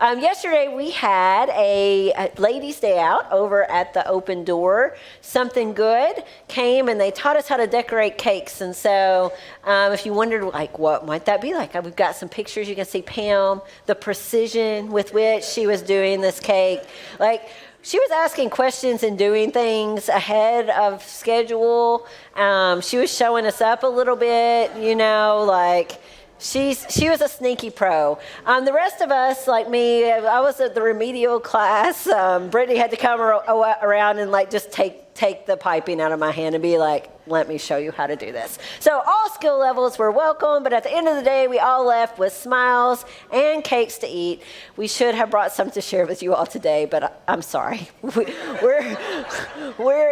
Yesterday we had a ladies' day out over at the Open Door. Something Good came and they taught us how to decorate cakes. And so if you wondered, like, what might that be like? We've got some pictures. You can see Pam, the precision with which she was doing this cake. Like, she was asking questions and doing things ahead of schedule. She was showing us up a little bit, like she was a sneaky pro. The rest of us, like me, I was at the remedial class. Brittany had to come around and just take the piping out of my hand and be like, let me show you how to do this. So all skill levels were welcome, but at the end of the day, we all left with smiles and cakes to eat. We should have brought some to share with you all today, but I'm sorry. We're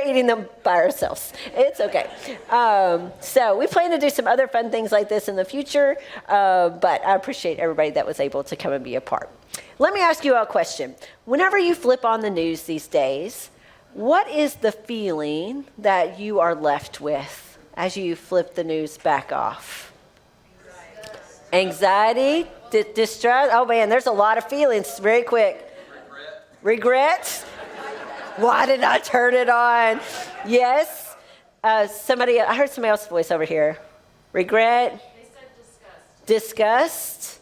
eating them by ourselves. It's okay. So we plan to do some other fun things like this in the future, but I appreciate everybody that was able to come and be a part. Let me ask you a question. Whenever you flip on the news these days, what is the feeling that you are left with as you flip the news back off? Anxiety? Distress? Oh man, there's a lot of feelings very quick. Regret? Why did I turn it on? Yes. I heard somebody else's voice over here. Regret? They said disgust.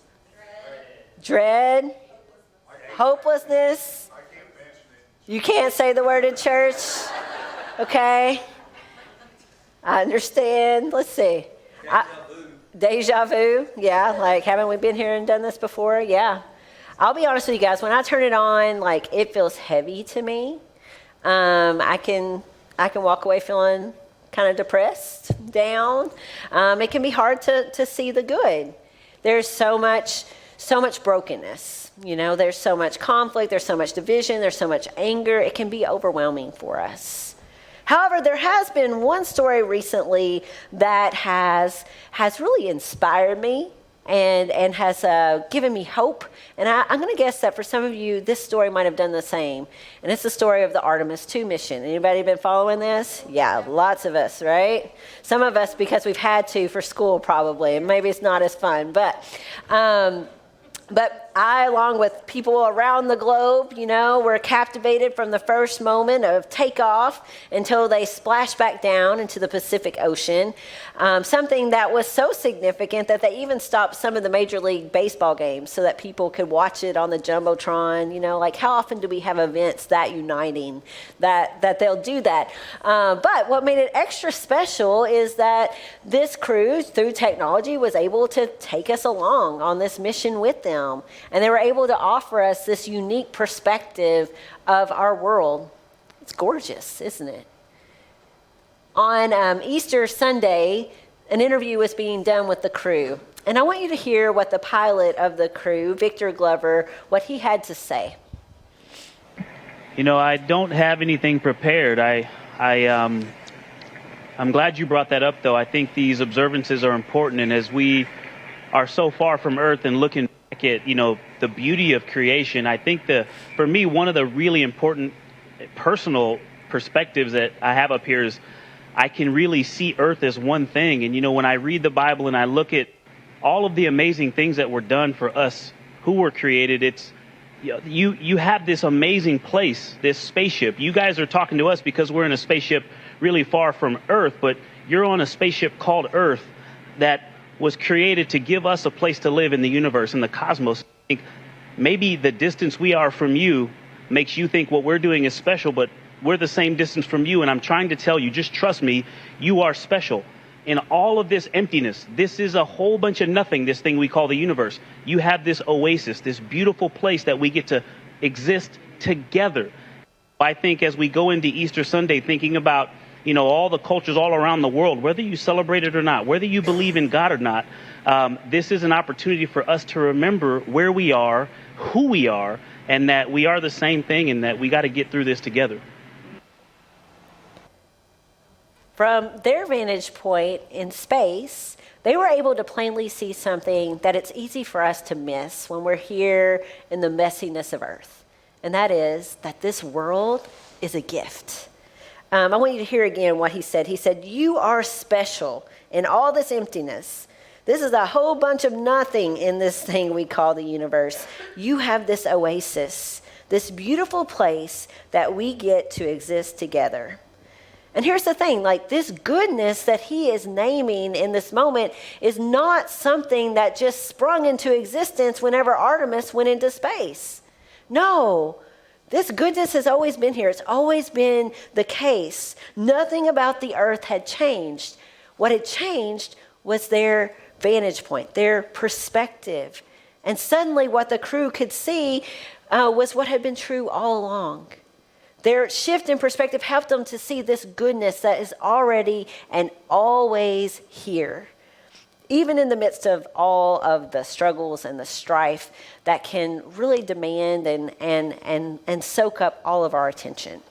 Dread? Hopelessness? You can't say the word in church? Okay. I understand. Let's see. Deja vu. Yeah, haven't we been here and done this before? Yeah. I'll be honest with you guys. When I turn it on, it feels heavy to me. I can walk away feeling kind of depressed, down. It can be hard to see the good. There's so much brokenness. There's so much conflict, there's so much division, there's so much anger. It can be overwhelming for us. However, there has been one story recently that has really inspired me and has given me hope. And I'm going to guess that for some of you, this story might have done the same. And it's the story of the Artemis II mission. Anybody been following this? Yeah, lots of us, right? Some of us because we've had to for school probably, and maybe it's not as fun. But I, along with people around the globe, were captivated from the first moment of takeoff until they splashed back down into the Pacific Ocean. Something that was so significant that they even stopped some of the Major League Baseball games so that people could watch it on the Jumbotron. How often do we have events that uniting that they'll do that? But what made it extra special is that this crew, through technology, was able to take us along on this mission with them. And they were able to offer us this unique perspective of our world. It's gorgeous, isn't it? On Easter Sunday, an interview was being done with the crew. And I want you to hear what the pilot of the crew, Victor Glover, what he had to say. I don't have anything prepared. I'm glad you brought that up, though. I think these observances are important. And as we are so far from Earth and looking back at, the beauty of creation, I think for me, one of the really important personal perspectives that I have up here is I can really see Earth as one thing. And, when I read the Bible and I look at all of the amazing things that were done for us who were created, it's, you have this amazing place, this spaceship. You guys are talking to us because we're in a spaceship really far from Earth, but you're on a spaceship called Earth that was created to give us a place to live in the universe, in the cosmos. I think maybe the distance we are from you makes you think what we're doing is special, but we're the same distance from you. And I'm trying to tell you, just trust me, you are special. In all of this emptiness, this is a whole bunch of nothing, this thing we call the universe. You have this oasis, this beautiful place that we get to exist together. I think as we go into Easter Sunday, thinking about all the cultures all around the world, whether you celebrate it or not, whether you believe in God or not, this is an opportunity for us to remember where we are, who we are, and that we are the same thing and that we got to get through this together. From their vantage point in space, they were able to plainly see something that it's easy for us to miss when we're here in the messiness of Earth. And that is that this world is a gift. I want you to hear again what he said. He said, you are special in all this emptiness. This is a whole bunch of nothing in this thing we call the universe. You have this oasis, this beautiful place that we get to exist together. And here's the thing, like this goodness that he is naming in this moment is not something that just sprung into existence whenever Artemis went into space. No, this goodness has always been here. It's always been the case. Nothing about the earth had changed. What had changed was their vantage point, their perspective. And suddenly what the crew could see was what had been true all along. Their shift in perspective helped them to see this goodness that is already and always here, even in the midst of all of the struggles and the strife that can really demand and soak up all of our attention.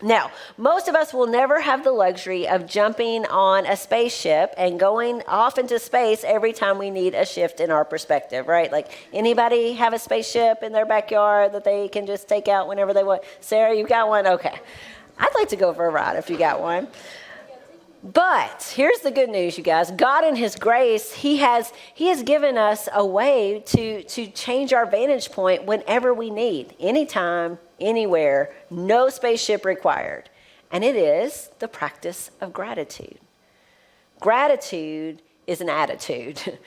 Now, most of us will never have the luxury of jumping on a spaceship and going off into space every time we need a shift in our perspective, right? Like, anybody have a spaceship in their backyard that they can just take out whenever they want? Sarah, you got one? Okay. I'd like to go for a ride if you got one. But here's the good news, you guys. God in his grace, he has given us a way to change our vantage point whenever we need, anytime, anywhere, no spaceship required. And it is the practice of gratitude. Gratitude is an attitude.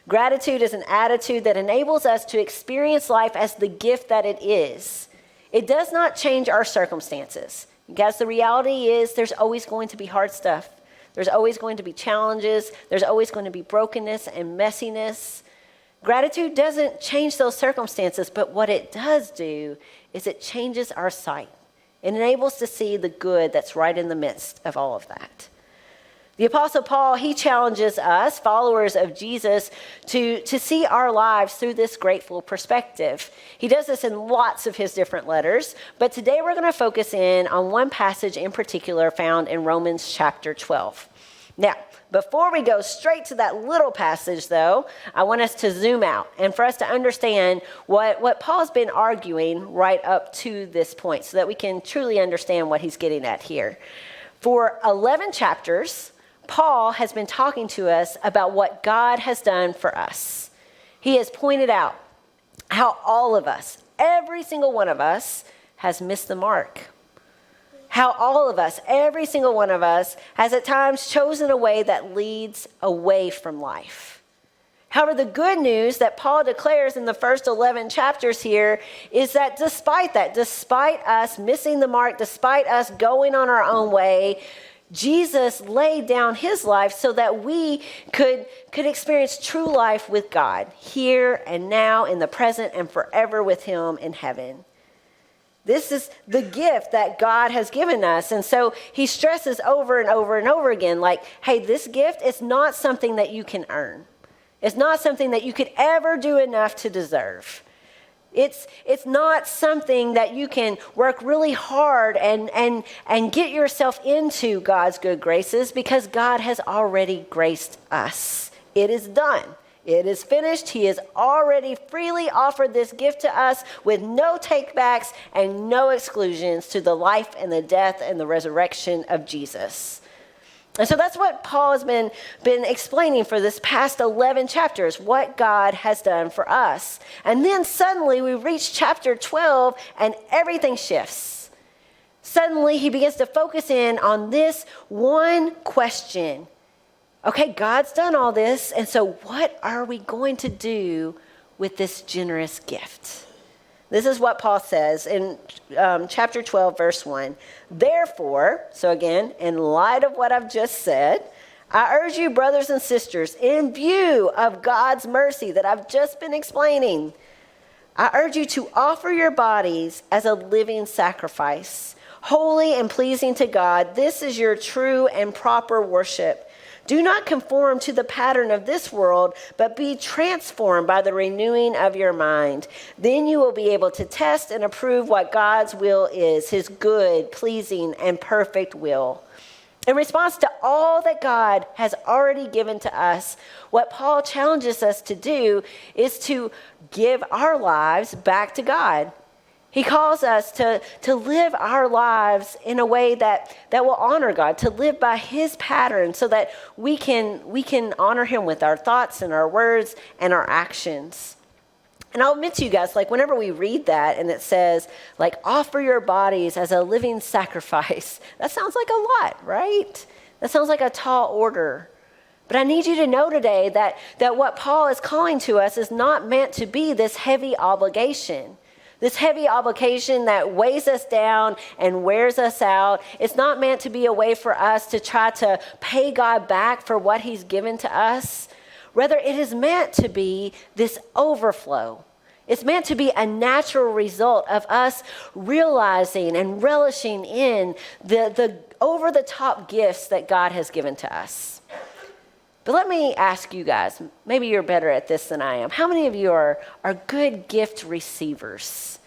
Gratitude is an attitude that enables us to experience life as the gift that it is. It does not change our circumstances. Guys, the reality is there's always going to be hard stuff. There's always going to be challenges. There's always going to be brokenness and messiness. Gratitude doesn't change those circumstances, but what it does do is it changes our sight. It enables us to see the good that's right in the midst of all of that. The Apostle Paul, he challenges us, followers of Jesus, to see our lives through this grateful perspective. He does this in lots of his different letters, but today we're going to focus in on one passage in particular found in Romans chapter 12. Now, before we go straight to that little passage, though, I want us to zoom out and for us to understand what Paul's been arguing right up to this point so that we can truly understand what he's getting at here. For 11 chapters, Paul has been talking to us about what God has done for us. He has pointed out how all of us, every single one of us, has missed the mark. How all of us, every single one of us, has at times chosen a way that leads away from life. However, the good news that Paul declares in the first 11 chapters here is that despite us missing the mark, despite us going on our own way, Jesus laid down his life so that we could experience true life with God, here and now, in the present, and forever with him in heaven. This is the gift that God has given us. And so he stresses over and over and over again, like, hey, this gift is not something that you can earn. It's not something that you could ever do enough to deserve. It's not something that you can work really hard and get yourself into God's good graces, because God has already graced us. It is done. It is finished. He has already freely offered this gift to us with no takebacks and no exclusions to the life and the death and the resurrection of Jesus. And so that's what Paul has been explaining for this past 11 chapters, what God has done for us. And then suddenly we reach chapter 12 and everything shifts. Suddenly he begins to focus in on this one question. Okay, God's done all this, and so what are we going to do with this generous gift? This is what Paul says in chapter 12, verse 1. Therefore, so again, in light of what I've just said, I urge you, brothers and sisters, in view of God's mercy that I've just been explaining, I urge you to offer your bodies as a living sacrifice, holy and pleasing to God. This is your true and proper worship. Do not conform to the pattern of this world, but be transformed by the renewing of your mind. Then you will be able to test and approve what God's will is, his good, pleasing, and perfect will. In response to all that God has already given to us, what Paul challenges us to do is to give our lives back to God. He calls us to live our lives in a way that will honor God, to live by his pattern so that we can honor him with our thoughts and our words and our actions. And I'll admit to you guys, like whenever we read that and it says, like, offer your bodies as a living sacrifice, that sounds like a lot, right? That sounds like a tall order. But I need you to know today that what Paul is calling to us is not meant to be this heavy obligation. This heavy obligation that weighs us down and wears us out. It's not meant to be a way for us to try to pay God back for what he's given to us. Rather, it is meant to be this overflow. It's meant to be a natural result of us realizing and relishing in the over-the-top gifts that God has given to us. But let me ask you guys, maybe you're better at this than I am. How many of you are good gift receivers?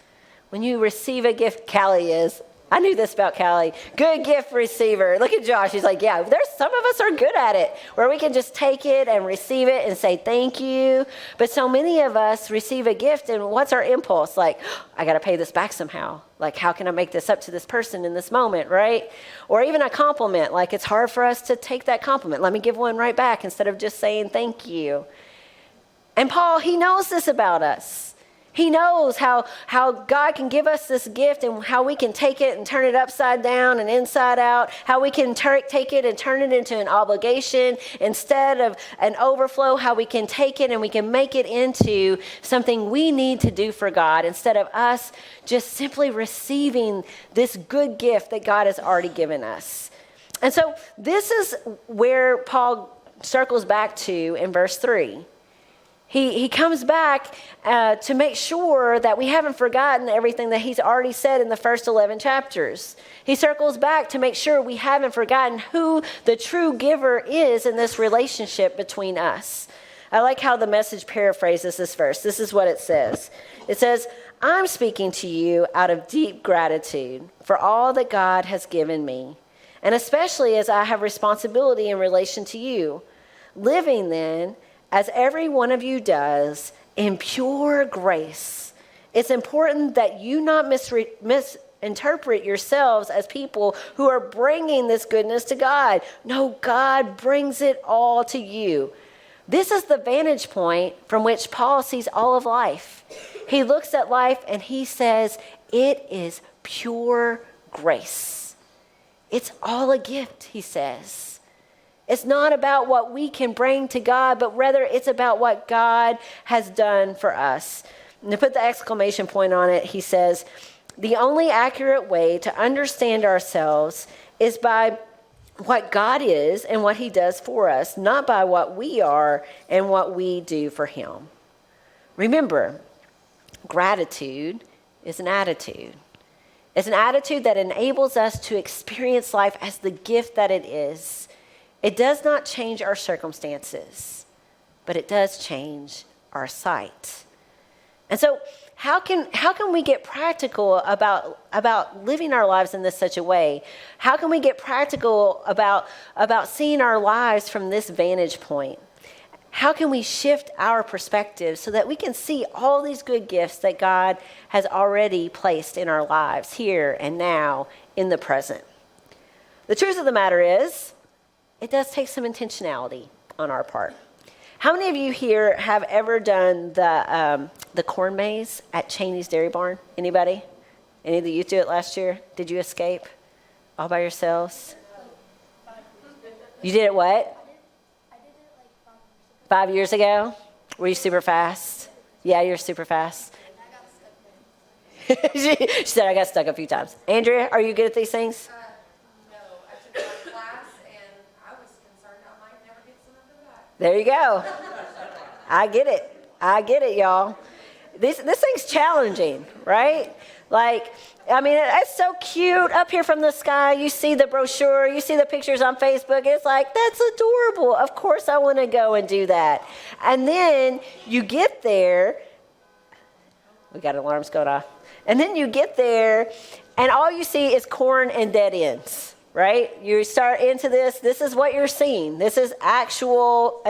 When you receive a gift, Callie is. I knew this about Callie. Good gift receiver. Look at Josh. He's like, yeah, there's some of us are good at it, where we can just take it and receive it and say thank you. But so many of us receive a gift, and what's our impulse? Like, I got to pay this back somehow. Like, how can I make this up to this person in this moment, right? Or even a compliment. Like, it's hard for us to take that compliment. Let me give one right back instead of just saying thank you. And Paul, he knows this about us. He knows how God can give us this gift and how we can take it and turn it upside down and inside out, how we can take it and turn it into an obligation instead of an overflow, how we can take it and we can make it into something we need to do for God instead of us just simply receiving this good gift that God has already given us. And so this is where Paul circles back to in verse 3. He comes back to make sure that we haven't forgotten everything that he's already said in the first 11 chapters. He circles back to make sure we haven't forgotten who the true giver is in this relationship between us. I like how the Message paraphrases this verse. This is what it says. It says, I'm speaking to you out of deep gratitude for all that God has given me, and especially as I have responsibility in relation to you. Living then, as every one of you does, in pure grace. It's important that you not misinterpret yourselves as people who are bringing this goodness to God. No, God brings it all to you. This is the vantage point from which Paul sees all of life. He looks at life and he says, it is pure grace. It's all a gift, he says. It's not about what we can bring to God, but rather it's about what God has done for us. And to put the exclamation point on it, he says, the only accurate way to understand ourselves is by what God is and what he does for us, not by what we are and what we do for him. Remember, gratitude is an attitude. It's an attitude that enables us to experience life as the gift that it is. It does not change our circumstances, but it does change our sight. And so how can we get practical about living our lives in this such a way? How can we get practical about seeing our lives from this vantage point? How can we shift our perspective so that we can see all these good gifts that God has already placed in our lives here and now in the present? The truth of the matter is, it does take some intentionality on our part. How many of you here have ever done the corn maze at Cheney's Dairy Barn? Anybody? Any of the youth do it last year? Did you escape all by yourselves? You did it what? I did it like 5 years ago. 5 years ago? Were you super fast? Yeah, you're super fast. I got stuck there. She said, I got stuck a few times. Andrea, are you good at these things? No, I took my class and I was concerned I might never get some of it back. There you go. I get it, y'all. This thing's challenging, right? Like, I mean, it's so cute up here from the sky. You see the brochure, you see the pictures on Facebook. It's like, that's adorable. Of course I want to go and do that. And then you get there. We got alarms going off. And then you get there, and all you see is corn and dead ends, right? You start into this. This is what you're seeing. This is an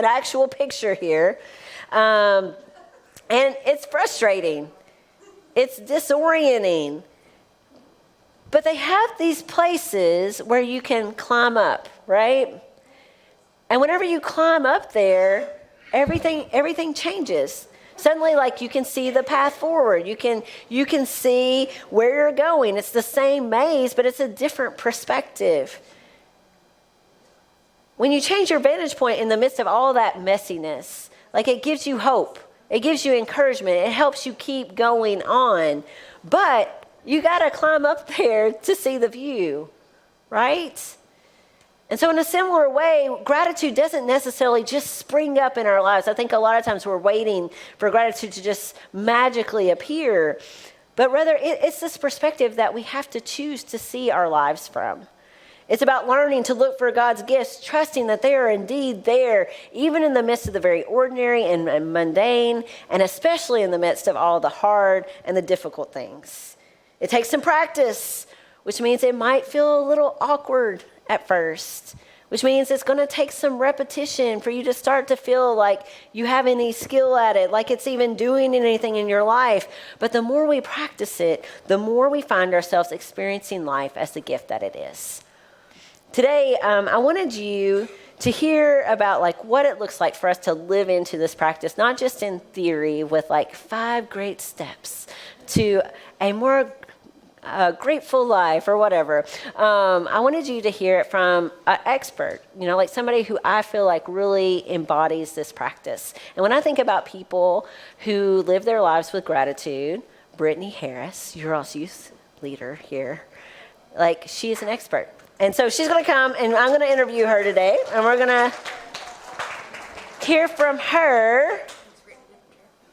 actual picture here. And it's frustrating. It's disorienting. But they have these places where you can climb up, right? And whenever you climb up there, everything changes. Suddenly, like, you can see the path forward. You can see where you're going. It's the same maze, but it's a different perspective. When you change your vantage point in the midst of all that messiness, like, it gives you hope. It gives you encouragement. It helps you keep going on. But you got to climb up there to see the view, right? And so in a similar way, gratitude doesn't necessarily just spring up in our lives. I think a lot of times we're waiting for gratitude to just magically appear. But rather, it's this perspective that we have to choose to see our lives from. It's about learning to look for God's gifts, trusting that they are indeed there, even in the midst of the very ordinary and mundane, and especially in the midst of all the hard and the difficult things. It takes some practice, which means it might feel a little awkward at first, which means it's going to take some repetition for you to start to feel like you have any skill at it, like it's even doing anything in your life. But the more we practice it, the more we find ourselves experiencing life as the gift that it is. Today, I wanted you to hear about like what it looks like for us to live into this practice, not just in theory with like 5 great steps to a more grateful life or whatever. I wanted you to hear it from an expert, like somebody who I feel like really embodies this practice. And when I think about people who live their lives with gratitude, Brittany Harris, Urals youth leader here, like she is an expert. And so she's going to come and I'm going to interview her today and we're going to hear from her.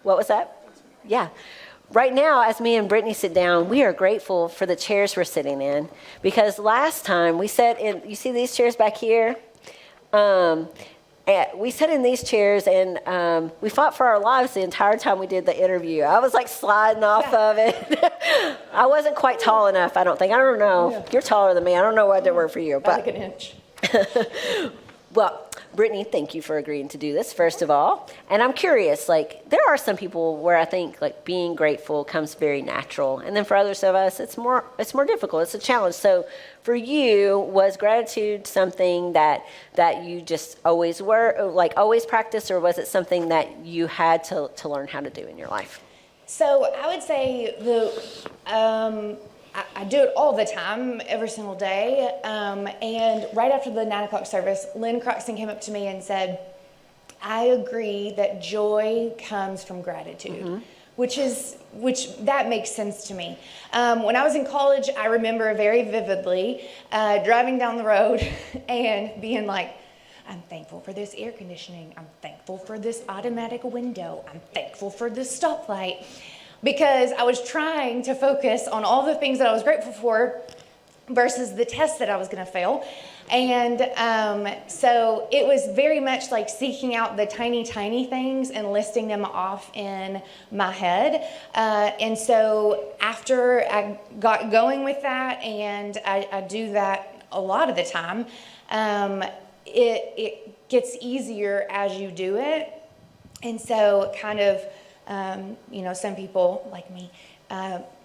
What was that? Yeah. Right now, as me and Brittany sit down, we are grateful for the chairs we're sitting in because last time we sat in, you see these chairs back here? We sat in these chairs and we fought for our lives the entire time we did the interview. I was like sliding off of it. I wasn't quite tall enough, I don't think. I don't know. Yeah. You're taller than me. I don't know what to work for you. But like an inch. Well, Brittany, thank you for agreeing to do this, first of all. And I'm curious, like, there are some people where I think, like, being grateful comes very natural. And then for others of us, it's more difficult. It's a challenge. So for you, was gratitude something that you just always always practiced, or was it something that you had to learn how to do in your life? So I would say I do it all the time, every single day. And right after the 9 o'clock service, Lynn Croxton came up to me and said, I agree that joy comes from gratitude, which that makes sense to me. When I was in college, I remember very vividly driving down the road and being like, I'm thankful for this air conditioning. I'm thankful for this automatic window. I'm thankful for this stoplight. Because I was trying to focus on all the things that I was grateful for versus the test that I was going to fail. And so it was very much like seeking out the tiny things and listing them off in my head. And so after I got going with that, and I do that a lot of the time, it gets easier as you do it. And so kind of, some people like me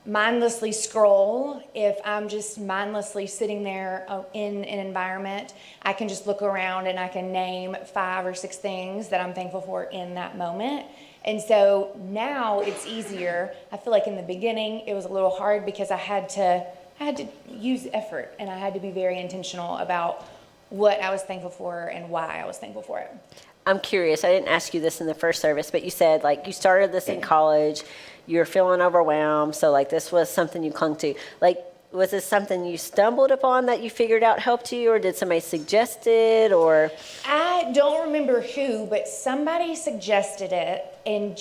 mindlessly scroll. If I'm just mindlessly sitting there in an environment, I can just look around and I can name 5 or 6 things that I'm thankful for in that moment. And so now it's easier. I feel like in the beginning it was a little hard because I had to use effort and I had to be very intentional about what I was thankful for and why I was thankful for it. I'm curious, I didn't ask you this in the first service, but you said like you started this in college, you were feeling overwhelmed, so like this was something you clung to. Like, was this something you stumbled upon that you figured out helped you, or did somebody suggest it, or? I don't remember who, but somebody suggested it, and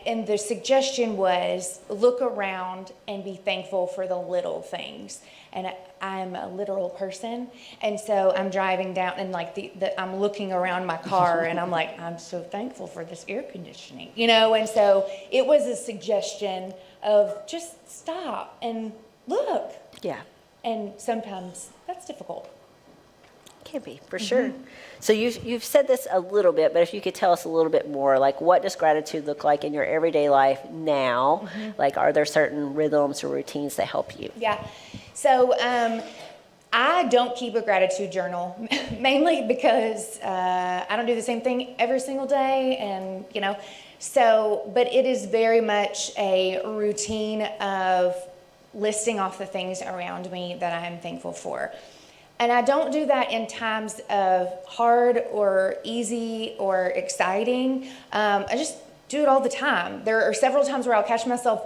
and the suggestion was look around and be thankful for the little things. And I'm a literal person, and so I'm driving down, and like I'm looking around my car, and I'm like, I'm so thankful for this air conditioning, And so it was a suggestion of just stop and look. Yeah. And sometimes that's difficult. Can be, for sure. So you've said this a little bit, but if you could tell us a little bit more, like what does gratitude look like in your everyday life now? Like, are there certain rhythms or routines that help you? Yeah. So I don't keep a gratitude journal, mainly because I don't do the same thing every single day, and so, but it is very much a routine of listing off the things around me that I am thankful for. And I don't do that in times of hard or easy or exciting. I just do it all the time. There are several times where I'll catch myself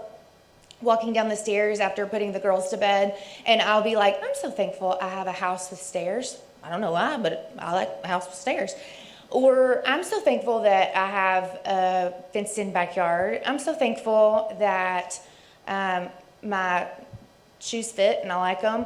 walking down the stairs after putting the girls to bed, and I'll be like, I'm so thankful I have a house with stairs. I don't know why, but I like a house with stairs. Or I'm so thankful that I have a fenced-in backyard. I'm so thankful that my shoes fit and I like them.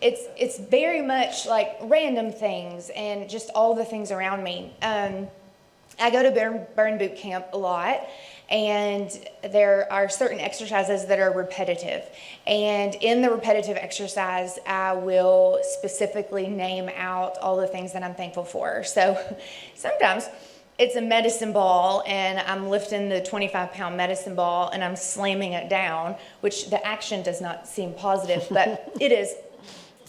It's very much like random things and just all the things around me. I go to burn boot camp a lot, and there are certain exercises that are repetitive. And in the repetitive exercise, I will specifically name out all the things that I'm thankful for. So sometimes it's a medicine ball, and I'm lifting the 25-pound medicine ball and I'm slamming it down, which the action does not seem positive, but it is.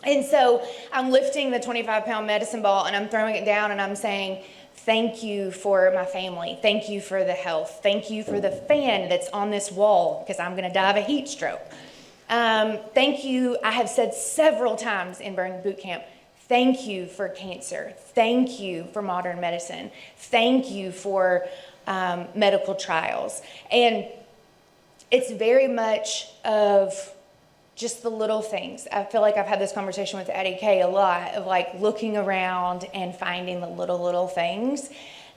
And so I'm lifting the 25-pound medicine ball and I'm throwing it down and I'm saying, thank you for my family. Thank you for the health. Thank you for the fan that's on this wall because I'm going to die of a heat stroke. Thank you. I have said several times in Burn Boot Camp, thank you for cancer. Thank you for modern medicine. Thank you for medical trials. And it's very much of just the little things. I feel like I've had this conversation with Addie Kay a lot of like looking around and finding the little things.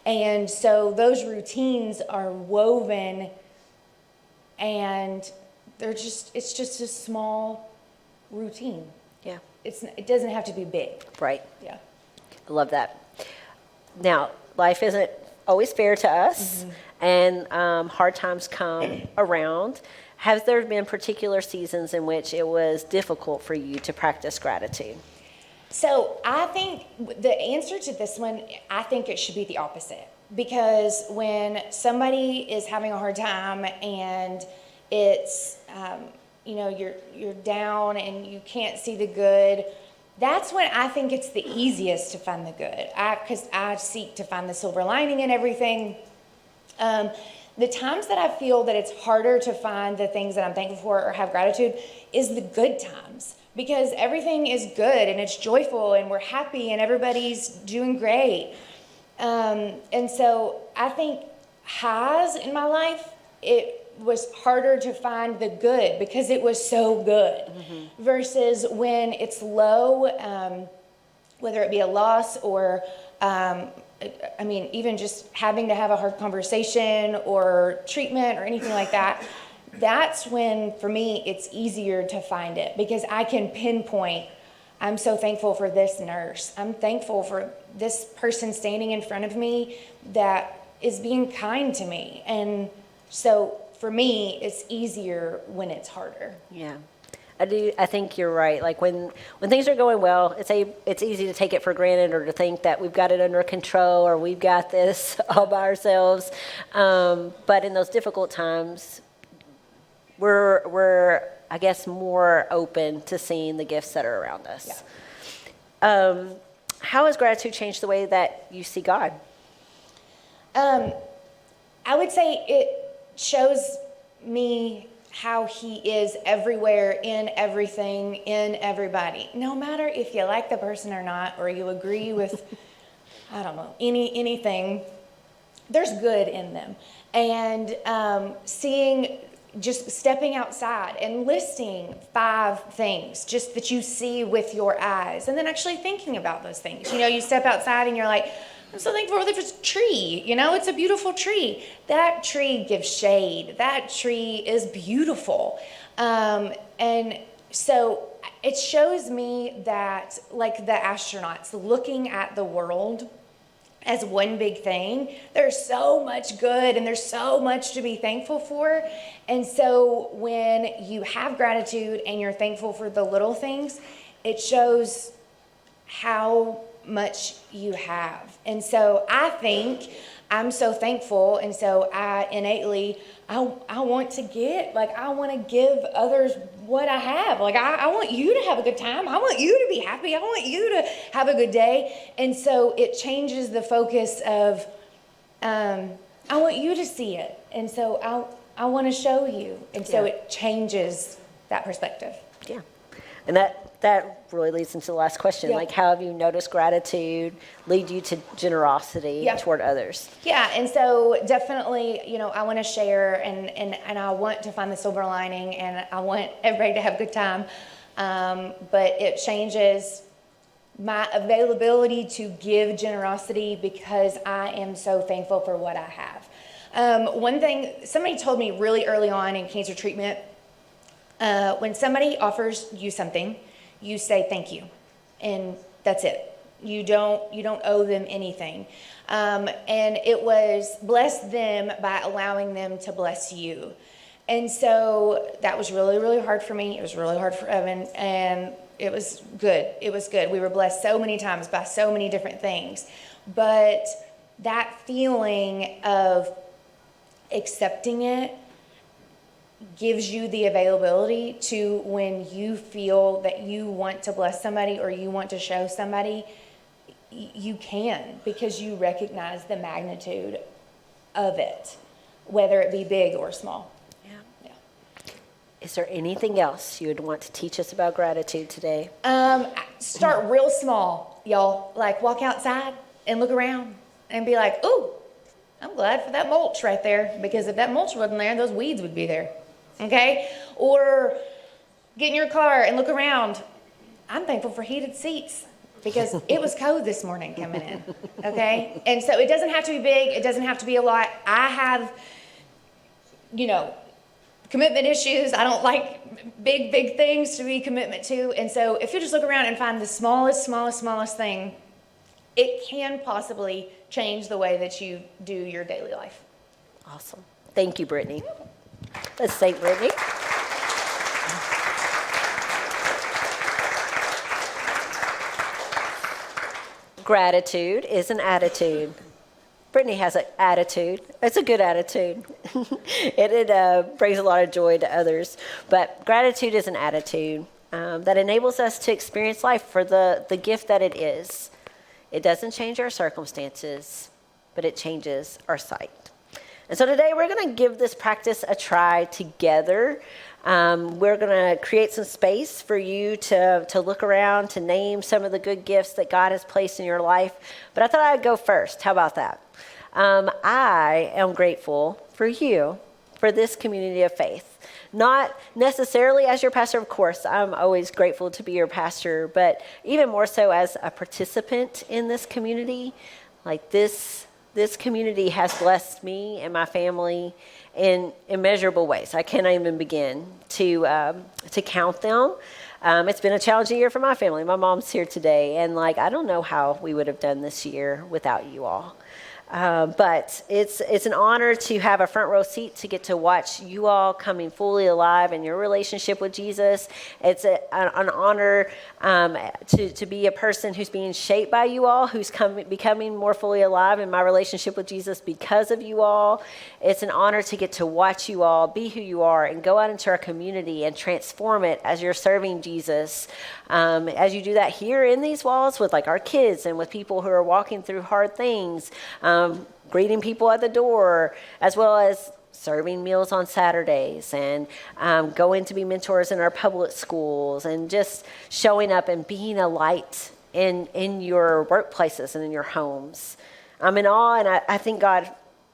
And so those routines are woven, and it's just a small routine. Yeah. It doesn't have to be big. Right. Yeah. I love that. Now, life isn't always fair to us, and hard times come around. Has there been particular seasons in which it was difficult for you to practice gratitude? So I think the answer to this one, I think it should be the opposite. Because when somebody is having a hard time and it's, you're down and you can't see the good, that's when I think it's the easiest to find the good. Because I seek to find the silver lining in everything. The times that I feel that it's harder to find the things that I'm thankful for or have gratitude is the good times, because everything is good and it's joyful and we're happy and everybody's doing great. And so I think highs in my life, it was harder to find the good because it was so good, versus when it's low, whether it be a loss or even just having to have a hard conversation or treatment or anything like that, that's when, for me, it's easier to find it because I can pinpoint, I'm so thankful for this nurse. I'm thankful for this person standing in front of me that is being kind to me. And so for me, it's easier when it's harder. Yeah. I think you're right. Like when things are going well, it's easy to take it for granted or to think that we've got it under control or we've got this all by ourselves. But in those difficult times, we're I guess more open to seeing the gifts that are around us. Yeah. How has gratitude changed the way that you see God? I would say it shows me how he is everywhere, in everything, in everybody. No matter if you like the person or not, or you agree with, I don't know, anything, there's good in them. And just stepping outside and listing 5 things just that you see with your eyes, and then actually thinking about those things. You step outside and you're like, I'm so thankful for this tree. It's a beautiful tree. That tree gives shade. That tree is beautiful. And so it shows me that, like the astronauts, looking at the world as one big thing, there's so much good and there's so much to be thankful for. And so when you have gratitude and you're thankful for the little things, it shows how much you have. And so I think I'm so thankful, and so I innately, I want to I want to give others what I have. Like, I want you to have a good time. I want you to be happy. I want you to have a good day. And so it changes the focus of, I want you to see it. And so I want to show you. And so Yeah. it changes that perspective. Yeah. And that really leads into the last question. Yeah. Like, how have you noticed gratitude lead you to generosity Yeah. toward others? Yeah, and so definitely, I want to share and I want to find the silver lining, and I want everybody to have a good time. But it changes my availability to give generosity because I am so thankful for what I have. One thing, somebody told me really early on in cancer treatment, when somebody offers you something, you say thank you, and that's it. You don't owe them anything. And it was bless them by allowing them to bless you. And so that was really, really hard for me. It was really hard for Evan, and it was good. It was good. We were blessed so many times by so many different things. But that feeling of accepting it gives you the availability to, when you feel that you want to bless somebody or you want to show somebody, you can, because you recognize the magnitude of it, whether it be big or small. Yeah. Is there anything else you would want to teach us about gratitude today? Start real small, y'all. Like, walk outside and look around and be like, ooh, I'm glad for that mulch right there, because if that mulch wasn't there, those weeds would be there. Okay? Or get in your car and look around. I'm thankful for heated seats because it was cold this morning coming in. Okay? And so it doesn't have to be big. It doesn't have to be a lot. I have, commitment issues. I don't like big things to be commitment to. And so if you just look around and find the smallest thing, it can possibly change the way that you do your daily life. Awesome. Thank you, Brittany. Let's thank Brittany. Gratitude is an attitude. Brittany has an attitude. It's a good attitude. It brings a lot of joy to others. But gratitude is an attitude that enables us to experience life for the gift that it is. It doesn't change our circumstances, but it changes our sight. And so today we're going to give this practice a try together. We're going to create some space for you to look around, to name some of the good gifts that God has placed in your life. But I thought I'd go first. How about that? I am grateful for you, for this community of faith. Not necessarily as your pastor, of course. I'm always grateful to be your pastor, but even more so as a participant in this community. Like this community has blessed me and my family in immeasurable ways. I can't even begin to count them. It's been a challenging year for my family. My mom's here today, and I don't know how we would have done this year without you all. But it's an honor to have a front row seat to get to watch you all coming fully alive in your relationship with Jesus. It's an honor to be a person who's being shaped by you all, who's becoming more fully alive in my relationship with Jesus because of you all. It's an honor to get to watch you all be who you are and go out into our community and transform it as you're serving Jesus. As you do that here in these walls with our kids and with people who are walking through hard things, greeting people at the door, as well as serving meals on Saturdays and going to be mentors in our public schools and just showing up and being a light in your workplaces and in your homes. I'm in awe, and I thank God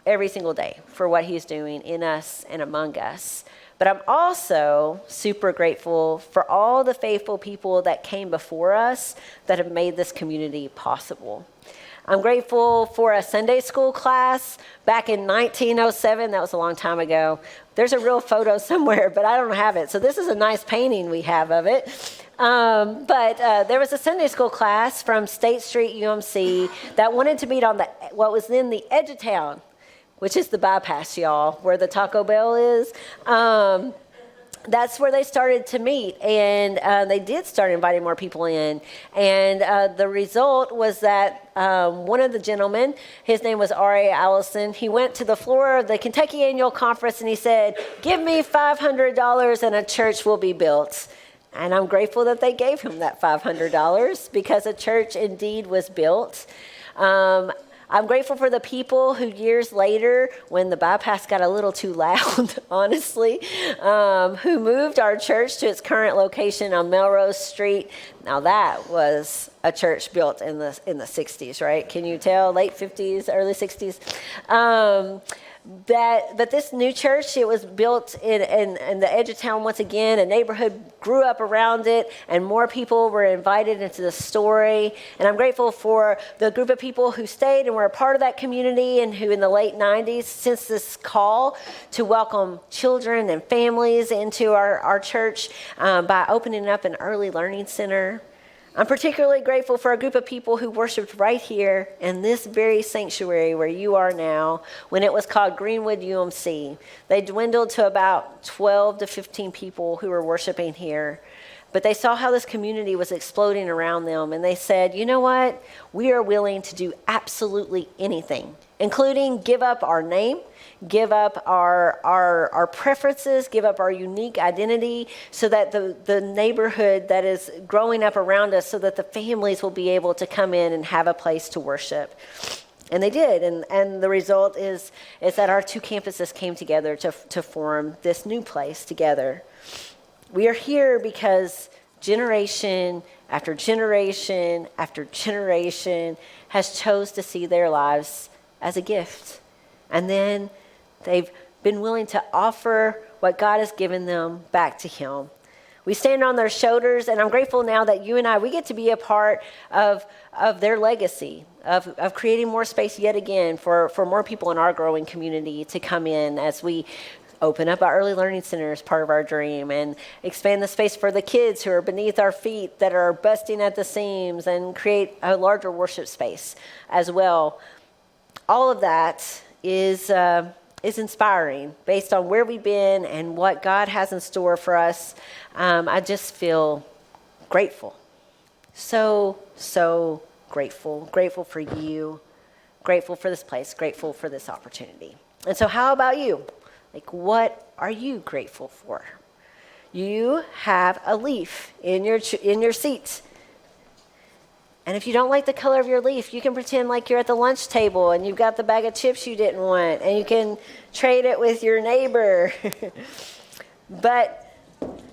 every single day for what he's doing in us and among us. But I'm also super grateful for all the faithful people that came before us that have made this community possible. I'm grateful for a Sunday school class back in 1907. That was a long time ago. There's a real photo somewhere, but I don't have it. So this is a nice painting we have of it. But there was a Sunday school class from State Street UMC that wanted to meet on what was then the edge of town, which is the bypass, y'all, where the Taco Bell is. that's where they started to meet, and they did start inviting more people in. And the result was that one of the gentlemen, his name was R.A. Allison, he went to the floor of the Kentucky Annual Conference and he said, "Give me $500 and a church will be built." And I'm grateful that they gave him that $500 because a church indeed was built. I'm grateful for the people who years later, when the bypass got a little too loud, honestly, who moved our church to its current location on Melrose Street. Now that was a church built in the 60s, right? Can you tell? Late 50s, early 60s. But this new church, it was built in the edge of town once again. A neighborhood grew up around it, and more people were invited into the story. And I'm grateful for the group of people who stayed and were a part of that community, and who in the late 90s sensed this call to welcome children and families into our church by opening up an early learning center. I'm particularly grateful for a group of people who worshiped right here in this very sanctuary where you are now, when it was called Greenwood UMC. They dwindled to about 12 to 15 people who were worshiping here. But they saw how this community was exploding around them, and they said, "You know what? We are willing to do absolutely anything, including give up our name, give up our preferences, give up our unique identity, so that the neighborhood that is growing up around us, so that the families will be able to come in and have a place to worship." And they did, and the result is that our two campuses came together to form this new place together. We are here because generation after generation after generation has chose to see their lives as a gift. And then they've been willing to offer what God has given them back to Him. We stand on their shoulders, and I'm grateful now that you and I, we get to be a part of their legacy, of creating more space yet again for more people in our growing community to come in as we open up our early learning center as part of our dream, and expand the space for the kids who are beneath our feet that are busting at the seams, and create a larger worship space as well. All of that is inspiring based on where we've been and what God has in store for us. I just feel grateful. So grateful. Grateful for you. Grateful for this place. Grateful for this opportunity. And so how about you? Like, what are you grateful for? You have a leaf in your seat. And if you don't like the color of your leaf, you can pretend like you're at the lunch table and you've got the bag of chips you didn't want, and you can trade it with your neighbor. But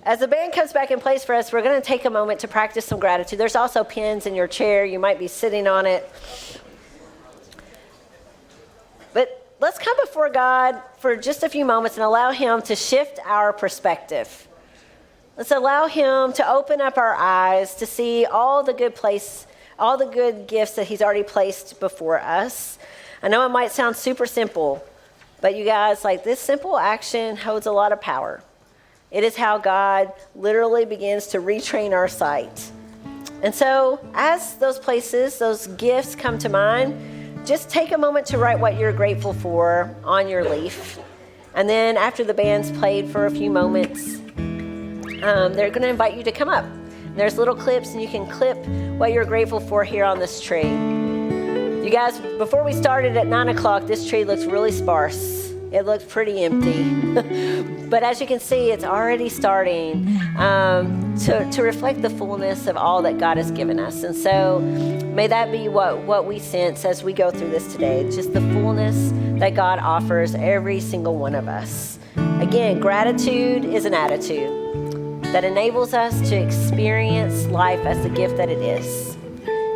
as the band comes back in place for us, we're going to take a moment to practice some gratitude. There's also pins in your chair. You might be sitting on it. But let's come before God for just a few moments and allow Him to shift our perspective. Let's allow Him to open up our eyes to see all the good gifts that He's already placed before us. I know it might sound super simple, but you guys, like, this simple action holds a lot of power. It is how God literally begins to retrain our sight. And so as those places, those gifts come to mind, just take a moment to write what you're grateful for on your leaf. And then after the band's played for a few moments, they're going to invite you to come up. There's little clips, and you can clip what you're grateful for here on this tree. You guys, before we started at 9 o'clock, this tree looks really sparse. It looks pretty empty. But as you can see, it's already starting to reflect the fullness of all that God has given us. And so may that be what we sense as we go through this today, just the fullness that God offers every single one of us. Again, gratitude is an attitude that enables us to experience life as the gift that it is.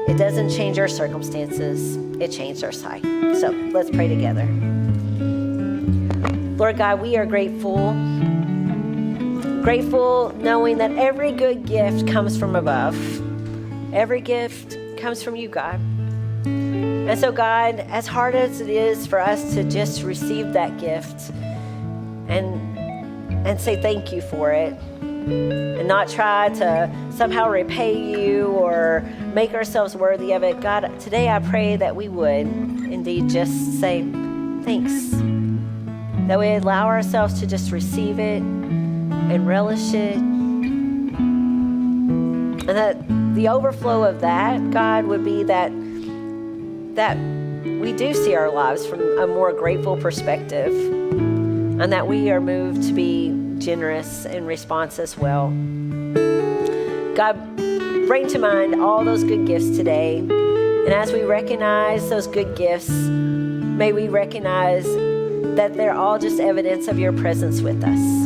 It doesn't change our circumstances. It changed our sight. So let's pray together. Lord God, we are grateful. Grateful knowing that every good gift comes from above. Every gift comes from you, God. And so, God, as hard as it is for us to just receive that gift and say thank you for it, and not try to somehow repay you or make ourselves worthy of it, God, today I pray that we would indeed just say thanks. That we allow ourselves to just receive it, and relish it. And that the overflow of that, God, would be that we do see our lives from a more grateful perspective, and that we are moved to be generous in response as well. God, bring to mind all those good gifts today. And as we recognize those good gifts, may we recognize that they're all just evidence of your presence with us.